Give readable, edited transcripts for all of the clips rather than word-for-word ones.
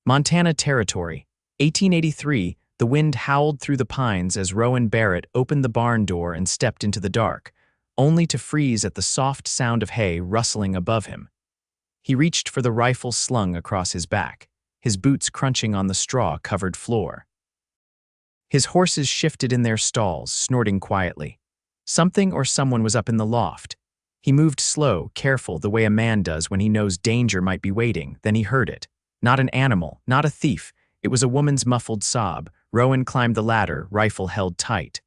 Montana Territory, 1883. The wind howled through the pines as Rowan Barrett opened the barn door and stepped into the dark, only to freeze at the soft sound of hay rustling above him. He reached for the rifle slung across his back, his boots crunching on the straw-covered floor. His horses shifted in their stalls, snorting quietly. Something or someone was up in the loft. He moved slow, careful, the way a man does when he knows danger might be waiting. Then he heard it. Not an animal, not a thief. It was a woman's muffled sob. Rowan climbed the ladder, rifle held tight.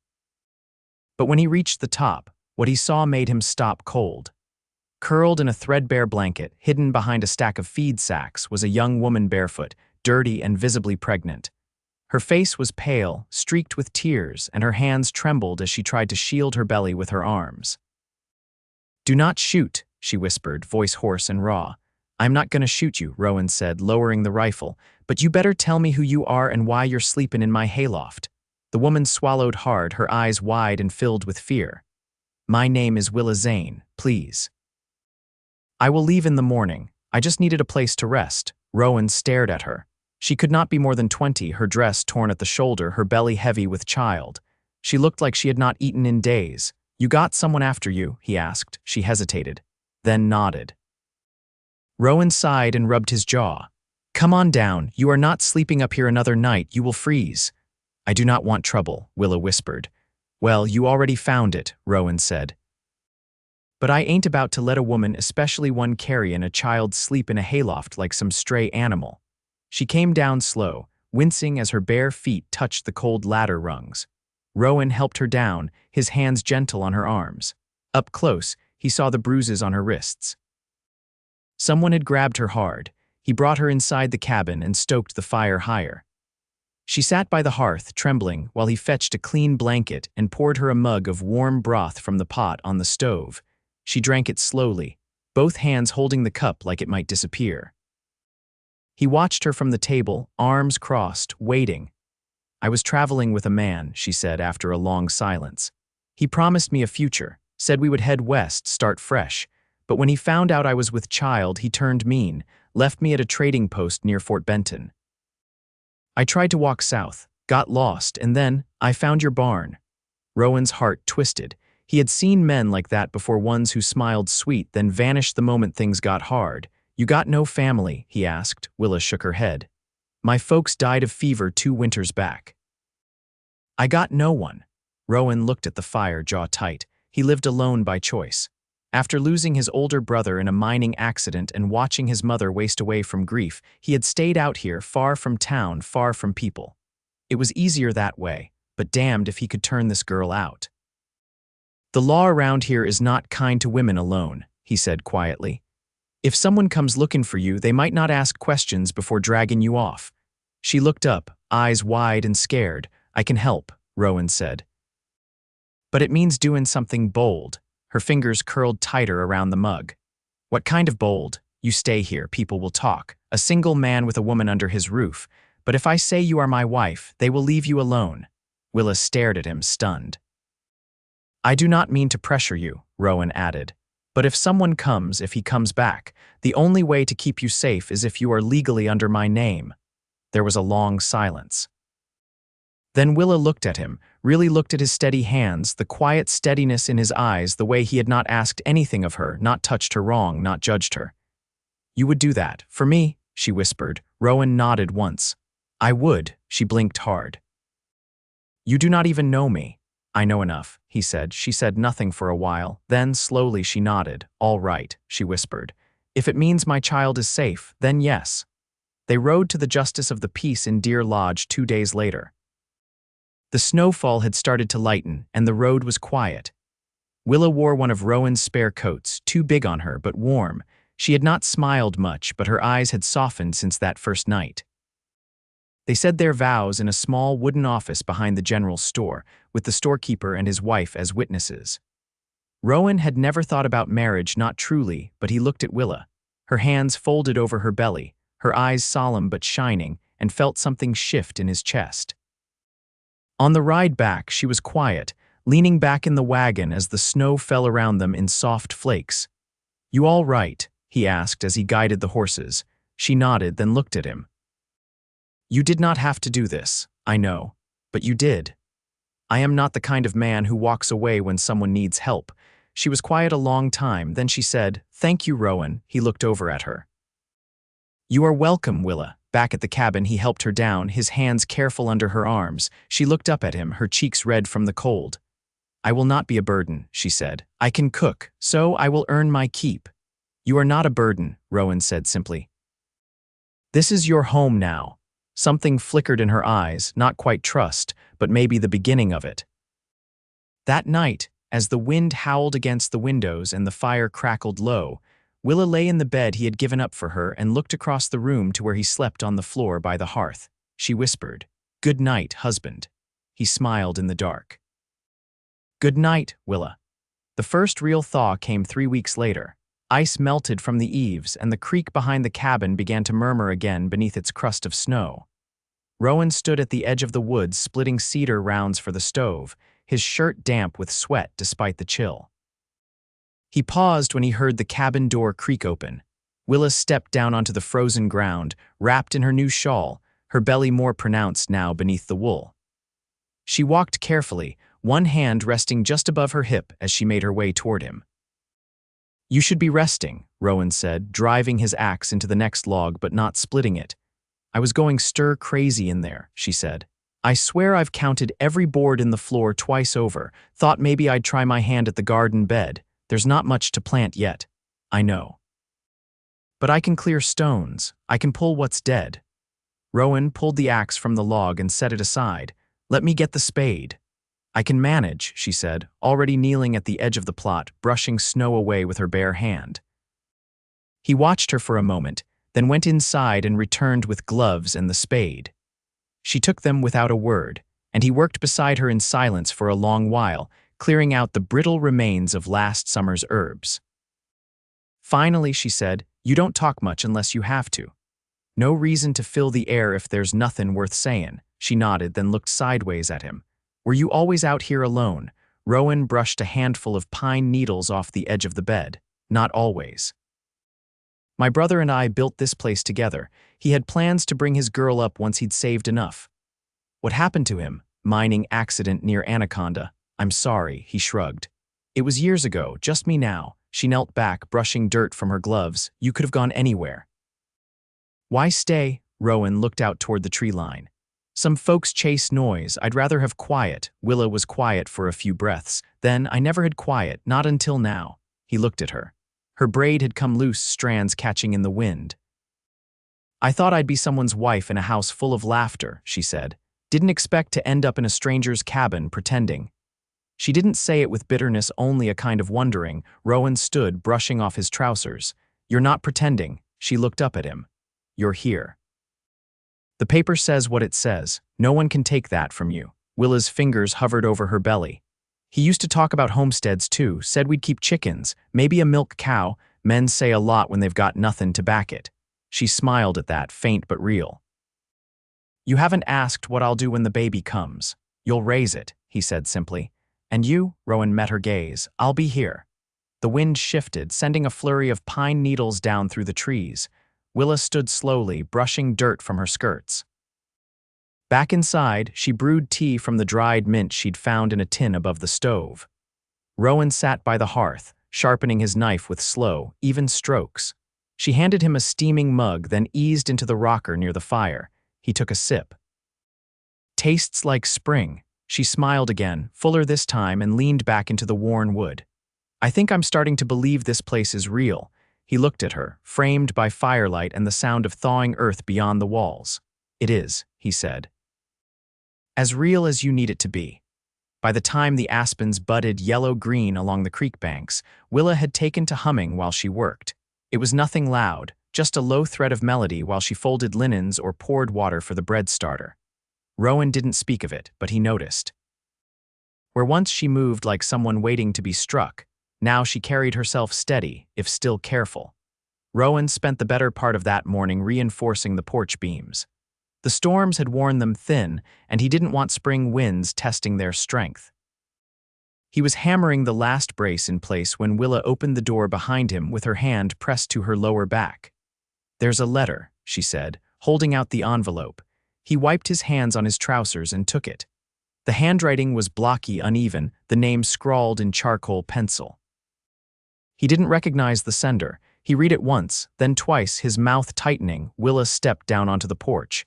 But when he reached the top, what he saw made him stop cold. Curled in a threadbare blanket, hidden behind a stack of feed sacks, was a young woman barefoot, dirty and visibly pregnant. Her face was pale, streaked with tears, and her hands trembled as she tried to shield her belly with her arms. "Do not shoot," she whispered, voice hoarse and raw. "I'm not gonna shoot you," Rowan said, lowering the rifle, "but you better tell me who you are and why you're sleeping in my hayloft." The woman swallowed hard, her eyes wide and filled with fear. "My name is Willa Zane, please." "I will leave in the morning. I just needed a place to rest." Rowan stared at her. She could not be more than 20, her dress torn at the shoulder, her belly heavy with child. She looked like she had not eaten in days. "You got someone after you?" he asked. She hesitated, then nodded. Rowan sighed and rubbed his jaw. "Come on down. You are not sleeping up here another night. You will freeze." "I do not want trouble," Willa whispered. "Well, you already found it," Rowan said. "But I ain't about to let a woman, especially one carrying a child, sleep in a hayloft like some stray animal." She came down slow, wincing as her bare feet touched the cold ladder rungs. Rowan helped her down, his hands gentle on her arms. Up close, he saw the bruises on her wrists. Someone had grabbed her hard. He brought her inside the cabin and stoked the fire higher. She sat by the hearth, trembling, while he fetched a clean blanket and poured her a mug of warm broth from the pot on the stove. She drank it slowly, both hands holding the cup like it might disappear. He watched her from the table, arms crossed, waiting. "I was traveling with a man," she said after a long silence. "He promised me a future, said we would head west, start fresh. But when he found out I was with child, he turned mean, left me at a trading post near Fort Benton. I tried to walk south, got lost, and then I found your barn." Rowan's heart twisted. He had seen men like that before, ones who smiled sweet, then vanished the moment things got hard. "You got no family?" he asked. Willa shook her head. "My folks died of fever 2 winters back." "I got no one." Rowan looked at the fire, jaw tight. He lived alone by choice. After losing his older brother in a mining accident and watching his mother waste away from grief, he had stayed out here, far from town, far from people. It was easier that way, but damned if he could turn this girl out. "The law around here is not kind to women alone," he said quietly. "If someone comes looking for you, they might not ask questions before dragging you off." She looked up, eyes wide and scared. "I can help," Rowan said. "But it means doing something bold." Her fingers curled tighter around the mug. "What kind of bold? You stay here, people will talk. A single man with a woman under his roof. But if I say you are my wife, they will leave you alone." Willa stared at him, stunned. "I do not mean to pressure you," Rowan added. "But if someone comes, if he comes back, the only way to keep you safe is if you are legally under my name." There was a long silence. Then Willa looked at him, really looked at his steady hands, the quiet steadiness in his eyes, the way he had not asked anything of her, not touched her wrong, not judged her. "You would do that, for me?" she whispered. Rowan nodded once. "I would," she blinked hard. "You do not even know me." "I know enough," he said. She said nothing for a while. Then, slowly, she nodded. "All right," she whispered. "If it means my child is safe, then yes." They rode to the Justice of the Peace in Deer Lodge 2 days later. The snowfall had started to lighten, and the road was quiet. Willa wore one of Rowan's spare coats, too big on her, but warm. She had not smiled much, but her eyes had softened since that first night. They said their vows in a small wooden office behind the general store, with the storekeeper and his wife as witnesses. Rowan had never thought about marriage, not truly, but he looked at Willa. Her hands folded over her belly, her eyes solemn but shining, and felt something shift in his chest. On the ride back, she was quiet, leaning back in the wagon as the snow fell around them in soft flakes. "You all right?" he asked as he guided the horses. She nodded, then looked at him. You did not have to do this, I know, but you did. I am not the kind of man who walks away when someone needs help. She was quiet a long time, then she said, "Thank you, Rowan." He looked over at her. "You are welcome, Willa." Back at the cabin, he helped her down, his hands careful under her arms. She looked up at him, her cheeks red from the cold. "I will not be a burden," she said. "I can cook, so I will earn my keep." "You are not a burden," Rowan said simply. "This is your home now." Something flickered in her eyes, not quite trust, but maybe the beginning of it. That night, as the wind howled against the windows and the fire crackled low, Willa lay in the bed he had given up for her and looked across the room to where he slept on the floor by the hearth. She whispered, "Good night, husband." He smiled in the dark. "Good night, Willa." The first real thaw came 3 weeks later. Ice melted from the eaves, and the creek behind the cabin began to murmur again beneath its crust of snow. Rowan stood at the edge of the woods splitting cedar rounds for the stove, his shirt damp with sweat despite the chill. He paused when he heard the cabin door creak open. Willa stepped down onto the frozen ground, wrapped in her new shawl, her belly more pronounced now beneath the wool. She walked carefully, one hand resting just above her hip as she made her way toward him. "You should be resting," Rowan said, driving his axe into the next log but not splitting it. "I was going stir-crazy in there," she said. "I swear I've counted every board in the floor twice over, thought maybe I'd try my hand at the garden bed. There's not much to plant yet. I know. But I can clear stones. I can pull what's dead." Rowan pulled the axe from the log and set it aside. "Let me get the spade." "I can manage," she said, already kneeling at the edge of the plot, brushing snow away with her bare hand. He watched her for a moment, then went inside and returned with gloves and the spade. She took them without a word, and he worked beside her in silence for a long while, clearing out the brittle remains of last summer's herbs. Finally, she said, "You don't talk much unless you have to." "No reason to fill the air if there's nothing worth saying." She nodded, then looked sideways at him. "Were you always out here alone?" Rowan brushed a handful of pine needles off the edge of the bed. "Not always. My brother and I built this place together. He had plans to bring his girl up once he'd saved enough." "What happened to him?" "Mining accident near Anaconda." "I'm sorry," he shrugged. "It was years ago, just me now." She knelt back, brushing dirt from her gloves. "You could have gone anywhere." "Why stay?" Rowan looked out toward the tree line. "Some folks chase noise. I'd rather have quiet." Willa was quiet for a few breaths. Then, "I never had quiet, not until now." He looked at her. Her braid had come loose, strands catching in the wind. "I thought I'd be someone's wife in a house full of laughter," she said. "Didn't expect to end up in a stranger's cabin, pretending." She didn't say it with bitterness, only a kind of wondering. Rowan stood, brushing off his trousers. "You're not pretending." She looked up at him. "You're here. The paper says what it says. No one can take that from you." Willa's fingers hovered over her belly. "He used to talk about homesteads too, said we'd keep chickens, maybe a milk cow. Men say a lot when they've got nothing to back it." She smiled at that, faint but real. "You haven't asked what I'll do when the baby comes." "You'll raise it," he said simply. "And you?" Rowan met her gaze. "I'll be here." The wind shifted, sending a flurry of pine needles down through the trees. Willa stood slowly, brushing dirt from her skirts. Back inside, she brewed tea from the dried mint she'd found in a tin above the stove. Rowan sat by the hearth, sharpening his knife with slow, even strokes. She handed him a steaming mug, then eased into the rocker near the fire. He took a sip. "Tastes like spring." She smiled again, fuller this time, and leaned back into the worn wood. "I think I'm starting to believe this place is real." He looked at her, framed by firelight and the sound of thawing earth beyond the walls. "It is," he said. "As real as you need it to be." By the time the aspens budded yellow-green along the creek banks, Willa had taken to humming while she worked. It was nothing loud, just a low thread of melody while she folded linens or poured water for the bread starter. Rowan didn't speak of it, but he noticed. Where once she moved like someone waiting to be struck, now she carried herself steady, if still careful. Rowan spent the better part of that morning reinforcing the porch beams. The storms had worn them thin, and he didn't want spring winds testing their strength. He was hammering the last brace in place when Willa opened the door behind him with her hand pressed to her lower back. "There's a letter," she said, holding out the envelope. He wiped his hands on his trousers and took it. The handwriting was blocky, uneven, the name scrawled in charcoal pencil. He didn't recognize the sender. He read it once, then twice, his mouth tightening. Willa stepped down onto the porch.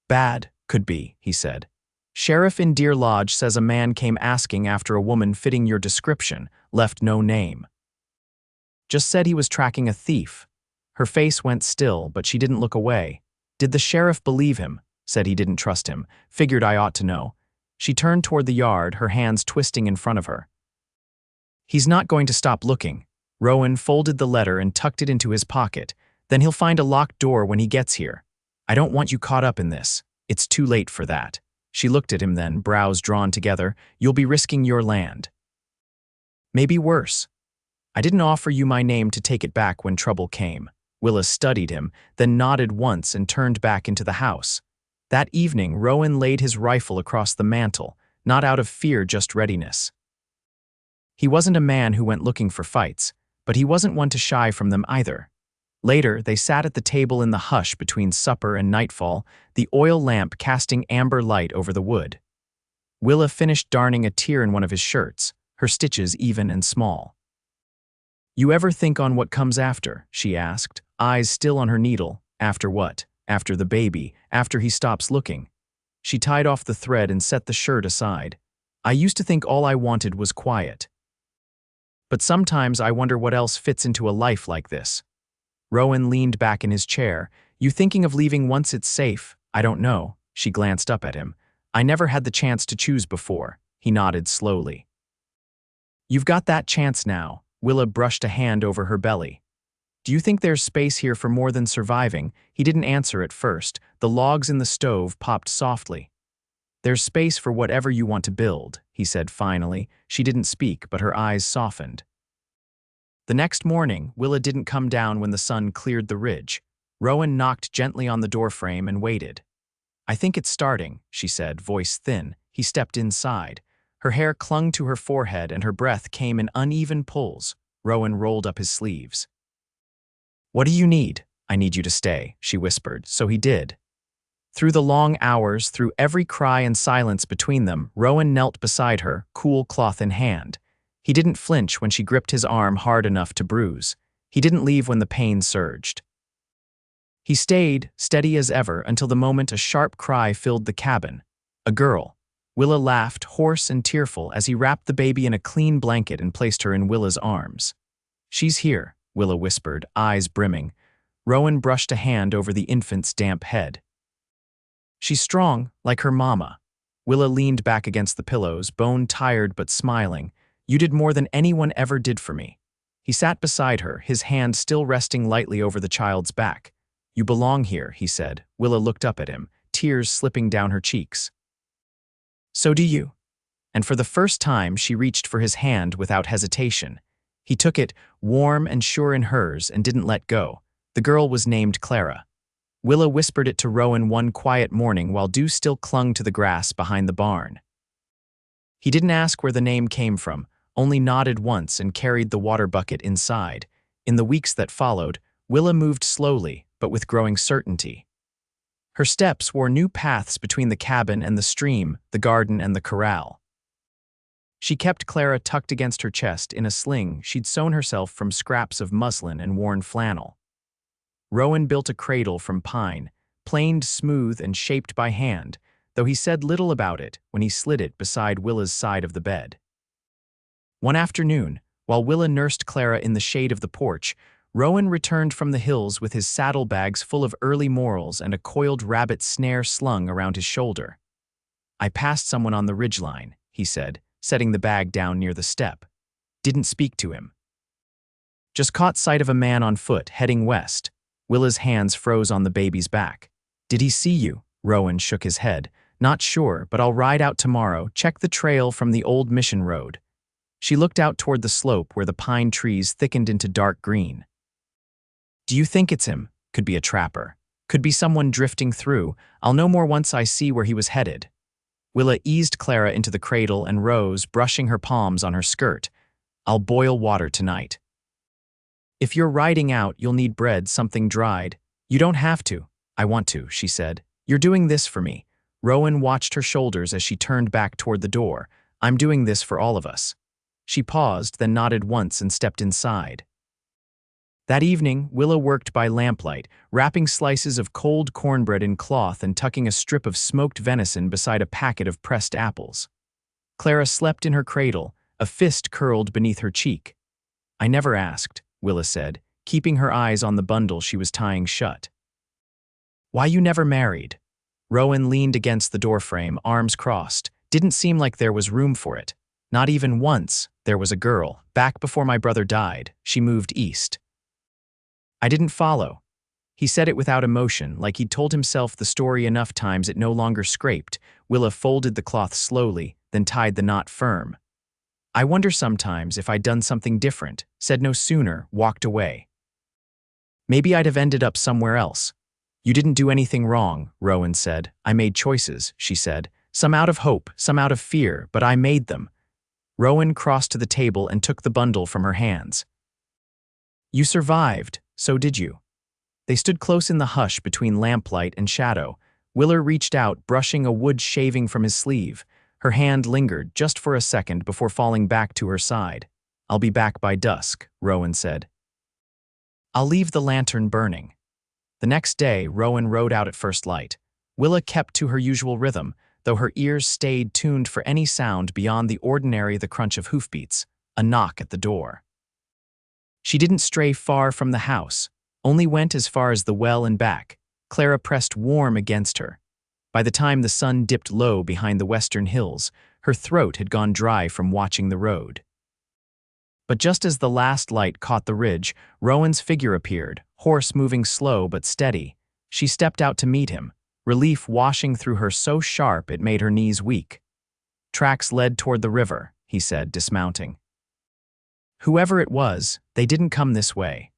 "Bad, could be," he said. "Sheriff in Deer Lodge says a man came asking after a woman fitting your description, left no name. Just said he was tracking a thief." Her face went still, but she didn't look away. "Did the sheriff believe him?" Said he didn't trust him. "Figured I ought to know." She turned toward the yard, her hands twisting in front of her. "He's not going to stop looking." Rowan folded the letter and tucked it into his pocket. "Then he'll find a locked door when he gets here. I don't want you caught up in this. It's too late for that." She looked at him then, brows drawn together. "You'll be risking your land. Maybe worse. I didn't offer you my name to take it back when trouble came." Willa studied him, then nodded once and turned back into the house. That evening, Rowan laid his rifle across the mantel, not out of fear, just readiness. He wasn't a man who went looking for fights, but he wasn't one to shy from them either. Later, they sat at the table in the hush between supper and nightfall, the oil lamp casting amber light over the wood. Willa finished darning a tear in one of his shirts, her stitches even and small. "You ever think on what comes after?" she asked, eyes still on her needle. "After what? After the baby, after he stops looking." She tied off the thread and set the shirt aside. "I used to think all I wanted was quiet. But sometimes I wonder what else fits into a life like this." Rowan leaned back in his chair. "You thinking of leaving once it's safe?" "I don't know." She glanced up at him. "I never had the chance to choose before." He nodded slowly. "You've got that chance now." Willa brushed a hand over her belly. "Do you think there's space here for more than surviving?" He didn't answer at first. The logs in the stove popped softly. "There's space for whatever you want to build," he said finally. She didn't speak, but her eyes softened. The next morning, Willa didn't come down when the sun cleared the ridge. Rowan knocked gently on the doorframe and waited. "I think it's starting," she said, voice thin. He stepped inside. Her hair clung to her forehead and her breath came in uneven pulls. Rowan rolled up his sleeves. "What do you need?" "I need you to stay," she whispered, so he did. Through the long hours, through every cry and silence between them, Rowan knelt beside her, cool cloth in hand. He didn't flinch when she gripped his arm hard enough to bruise. He didn't leave when the pain surged. He stayed, steady as ever, until the moment a sharp cry filled the cabin. A girl. Willa laughed, hoarse and tearful, as he wrapped the baby in a clean blanket and placed her in Willa's arms. "She's here," Willa whispered, eyes brimming. Rowan brushed a hand over the infant's damp head. "She's strong, like her mama." Willa leaned back against the pillows, bone-tired but smiling. "You did more than anyone ever did for me." He sat beside her, his hand still resting lightly over the child's back. "You belong here," he said. Willa looked up at him, tears slipping down her cheeks. "So do you." And for the first time, she reached for his hand without hesitation. He took it, warm and sure in hers, and didn't let go. The girl was named Clara. Willa whispered it to Rowan one quiet morning while dew still clung to the grass behind the barn. He didn't ask where the name came from, only nodded once and carried the water bucket inside. In the weeks that followed, Willa moved slowly, but with growing certainty. Her steps wore new paths between the cabin and the stream, the garden and the corral. She kept Clara tucked against her chest in a sling she'd sewn herself from scraps of muslin and worn flannel. Rowan built a cradle from pine, planed smooth and shaped by hand, though he said little about it when he slid it beside Willa's side of the bed. One afternoon, while Willa nursed Clara in the shade of the porch, Rowan returned from the hills with his saddlebags full of early morels and a coiled rabbit snare slung around his shoulder. "I passed someone on the ridgeline," he said, setting the bag down near the step. Didn't speak to him. "Just caught sight of a man on foot, heading west." Willa's hands froze on the baby's back. "Did he see you?" Rowan shook his head. "Not sure, but I'll ride out tomorrow, check the trail from the old mission road." She looked out toward the slope where the pine trees thickened into dark green. "Do you think it's him?" "Could be a trapper. Could be someone drifting through. I'll know more once I see where he was headed." Willa eased Clara into the cradle and rose, brushing her palms on her skirt. "I'll boil water tonight." "If you're riding out, you'll need bread, something dried." "You don't have to." "I want to," she said. You're doing this for me. Rowan watched her shoulders as she turned back toward the door. I'm doing this for all of us. She paused, then nodded once and stepped inside. That evening, Willa worked by lamplight, wrapping slices of cold cornbread in cloth and tucking a strip of smoked venison beside a packet of pressed apples. Clara slept in her cradle, a fist curled beneath her cheek. I never asked, Willa said, keeping her eyes on the bundle she was tying shut. Why you never married? Rowan leaned against the doorframe, arms crossed. Didn't seem like there was room for it. Not even once. There was a girl. Back before my brother died, she moved east. I didn't follow. He said it without emotion, like he'd told himself the story enough times it no longer scraped. Willa folded the cloth slowly, then tied the knot firm. I wonder sometimes if I'd done something different, said no sooner, walked away. Maybe I'd have ended up somewhere else. You didn't do anything wrong, Rowan said. I made choices, she said. Some out of hope, some out of fear, but I made them. Rowan crossed to the table and took the bundle from her hands. You survived, so did you. They stood close in the hush between lamplight and shadow. Willa reached out, brushing a wood shaving from his sleeve. Her hand lingered just for a second before falling back to her side. I'll be back by dusk, Rowan said. I'll leave the lantern burning. The next day, Rowan rode out at first light. Willa kept to her usual rhythm, though her ears stayed tuned for any sound beyond the ordinary, the crunch of hoofbeats, a knock at the door. She didn't stray far from the house, only went as far as the well and back. Clara pressed warm against her. By the time the sun dipped low behind the western hills, her throat had gone dry from watching the road. But just as the last light caught the ridge, Rowan's figure appeared, horse moving slow but steady. She stepped out to meet him, relief washing through her so sharp it made her knees weak. Tracks led toward the river, he said, dismounting. Whoever it was, they didn't come this way.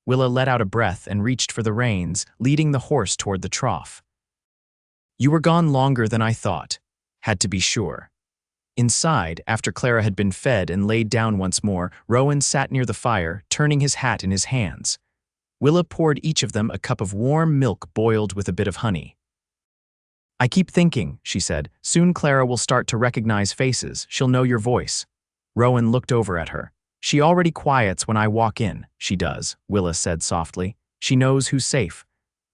Willa let out a breath and reached for the reins, leading the horse toward the trough. You were gone longer than I thought. Had to be sure. Inside, after Clara had been fed and laid down once more, Rowan sat near the fire, turning his hat in his hands. Willa poured each of them a cup of warm milk boiled with a bit of honey. I keep thinking, she said, soon Clara will start to recognize faces. She'll know your voice. Rowan looked over at her. She already quiets when I walk in. She does, Willa said softly. She knows who's safe.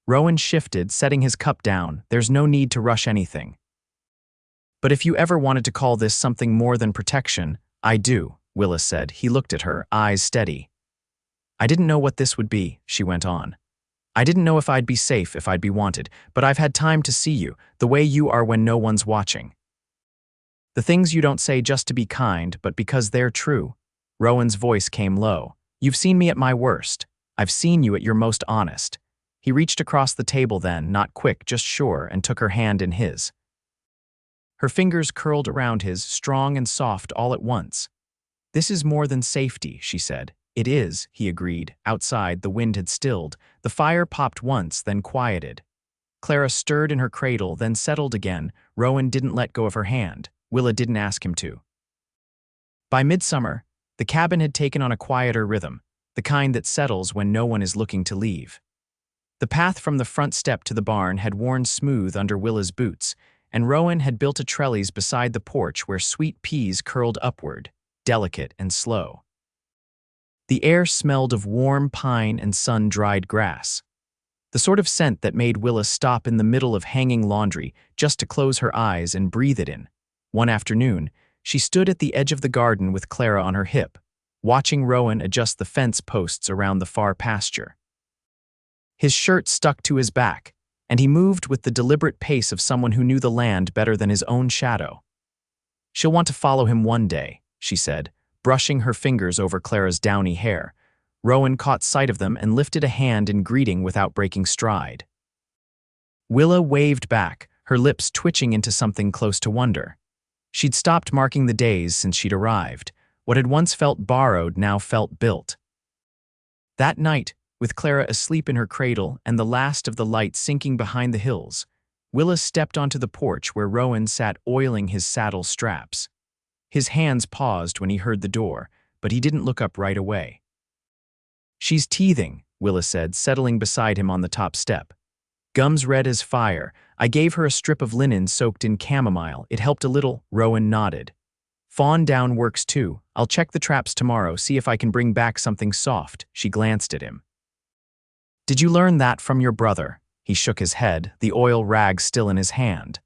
Rowan shifted, setting his cup down. There's no need to rush anything. But if you ever wanted to call this something more than protection, I do, Willa said. He looked at her, eyes steady. I didn't know what this would be, she went on. I didn't know if I'd be safe, if I'd be wanted, but I've had time to see you, the way you are when no one's watching. The things you don't say just to be kind, but because they're true. Rowan's voice came low. You've seen me at my worst. I've seen you at your most honest. He reached across the table then, not quick, just sure, and took her hand in his. Her fingers curled around his, strong and soft all at once. This is more than safety, she said. It is, he agreed. Outside, the wind had stilled. The fire popped once, then quieted. Clara stirred in her cradle, then settled again. Rowan didn't let go of her hand. Willa didn't ask him to. By midsummer, the cabin had taken on a quieter rhythm, the kind that settles when no one is looking to leave. The path from the front step to the barn had worn smooth under Willa's boots, and Rowan had built a trellis beside the porch where sweet peas curled upward, delicate and slow. The air smelled of warm pine and sun-dried grass, the sort of scent that made Willa stop in the middle of hanging laundry just to close her eyes and breathe it in. One afternoon, she stood at the edge of the garden with Clara on her hip, watching Rowan adjust the fence posts around the far pasture. His shirt stuck to his back, and he moved with the deliberate pace of someone who knew the land better than his own shadow. She'll want to follow him one day, she said, brushing her fingers over Clara's downy hair. Rowan caught sight of them and lifted a hand in greeting without breaking stride. Willa waved back, her lips twitching into something close to wonder. She'd stopped marking the days since she'd arrived. What had once felt borrowed now felt built. That night, with Clara asleep in her cradle and the last of the light sinking behind the hills, Willa stepped onto the porch where Rowan sat oiling his saddle straps. His hands paused when he heard the door, but he didn't look up right away. She's teething, Willa said, settling beside him on the top step. Gums red as fire. I gave her a strip of linen soaked in chamomile. It helped a little, Rowan nodded. Fawn down works too. I'll check the traps tomorrow, see if I can bring back something soft. She glanced at him. Did you learn that from your brother? He shook his head, the oil rag still in his hand.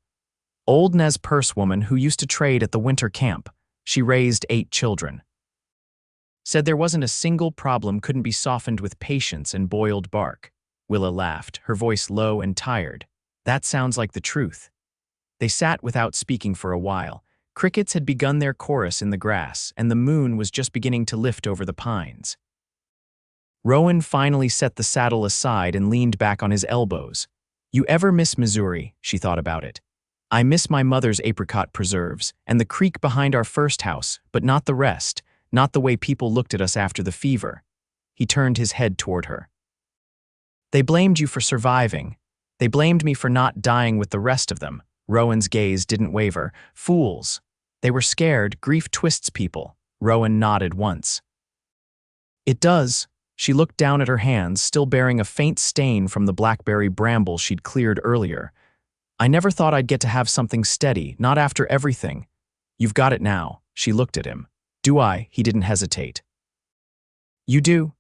Old Nez Perce woman who used to trade at the winter camp. She raised 8 children. Said there wasn't a single problem couldn't be softened with patience and boiled bark. Willa laughed, her voice low and tired. That sounds like the truth. They sat without speaking for a while. Crickets had begun their chorus in the grass, and the moon was just beginning to lift over the pines. Rowan finally set the saddle aside and leaned back on his elbows. You ever miss Missouri? She thought about it. I miss my mother's apricot preserves, and the creek behind our first house, but not the rest, not the way people looked at us after the fever. He turned his head toward her. They blamed you for surviving. They blamed me for not dying with the rest of them. Rowan's gaze didn't waver. Fools. They were scared. Grief twists people. Rowan nodded once. It does. She looked down at her hands, still bearing a faint stain from the blackberry bramble she'd cleared earlier. I never thought I'd get to have something steady, not after everything. You've got it now. She looked at him. Do I? He didn't hesitate. You do.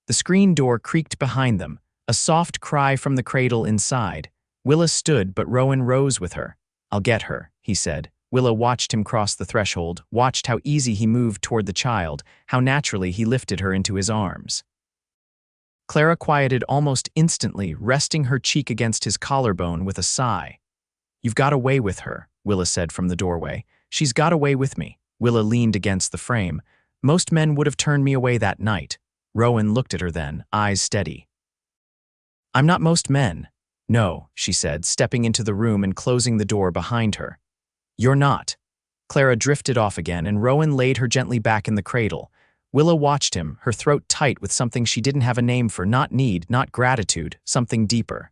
The screen door creaked behind them. A soft cry from the cradle inside. Willa stood, but Rowan rose with her. I'll get her, he said. Willa watched him cross the threshold, watched how easy he moved toward the child, how naturally he lifted her into his arms. Clara quieted almost instantly, resting her cheek against his collarbone with a sigh. You've got away with her, Willa said from the doorway. She's got away with me. Willa leaned against the frame. Most men would have turned me away that night. Rowan looked at her then, eyes steady. I'm not most men. No, she said, stepping into the room and closing the door behind her. You're not. Clara drifted off again, and Rowan laid her gently back in the cradle. Willa watched him, her throat tight with something she didn't have a name for, not need, not gratitude, something deeper.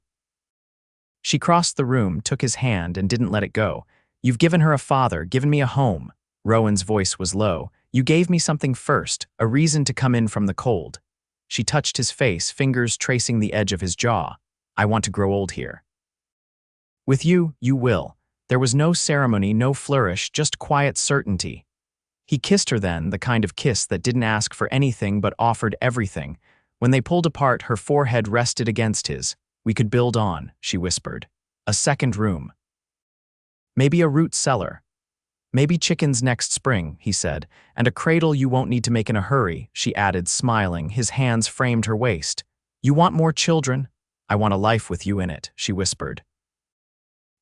She crossed the room, took his hand, and didn't let it go. You've given her a father, given me a home. Rowan's voice was low. You gave me something first, a reason to come in from the cold. She touched his face, fingers tracing the edge of his jaw. I want to grow old here. With you, you will. There was no ceremony, no flourish, just quiet certainty. He kissed her then, the kind of kiss that didn't ask for anything but offered everything. When they pulled apart, her forehead rested against his. We could build on, she whispered. A second room. Maybe a root cellar. Maybe chickens next spring, he said, and a cradle you won't need to make in a hurry, she added, smiling. His hands framed her waist. You want more children? I want a life with you in it, she whispered.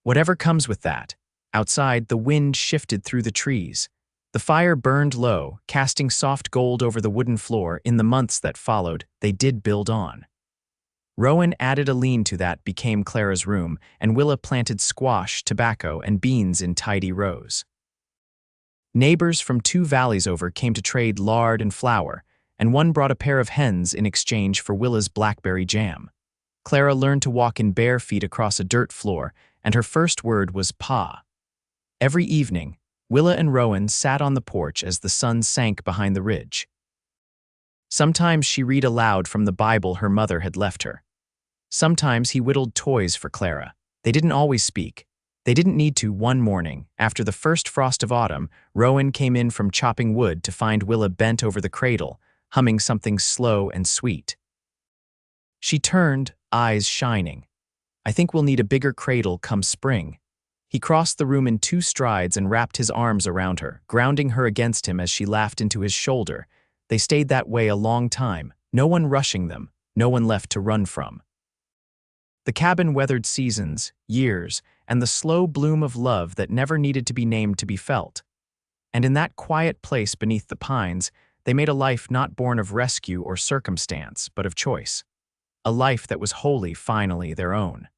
Whatever comes with that. Outside, the wind shifted through the trees. The fire burned low, casting soft gold over the wooden floor. In the months that followed, they did build on. Rowan added a lean-to that became Clara's room, and Willa planted squash, tobacco, and beans in tidy rows. Neighbors from 2 valleys over came to trade lard and flour, and one brought a pair of hens in exchange for Willa's blackberry jam. Clara learned to walk in bare feet across a dirt floor, and her first word was pa. Every evening, Willa and Rowan sat on the porch as the sun sank behind the ridge. Sometimes she read aloud from the Bible her mother had left her. Sometimes he whittled toys for Clara. They didn't always speak. They didn't need to. One morning, after the first frost of autumn, Rowan came in from chopping wood to find Willa bent over the cradle, humming something slow and sweet. She turned, eyes shining. I think we'll need a bigger cradle come spring. He crossed the room in 2 strides and wrapped his arms around her, grounding her against him as she laughed into his shoulder. They stayed that way a long time, no one rushing them, no one left to run from. The cabin weathered seasons, years, and the slow bloom of love that never needed to be named to be felt. And in that quiet place beneath the pines, they made a life not born of rescue or circumstance, but of choice. A life that was wholly, finally, their own.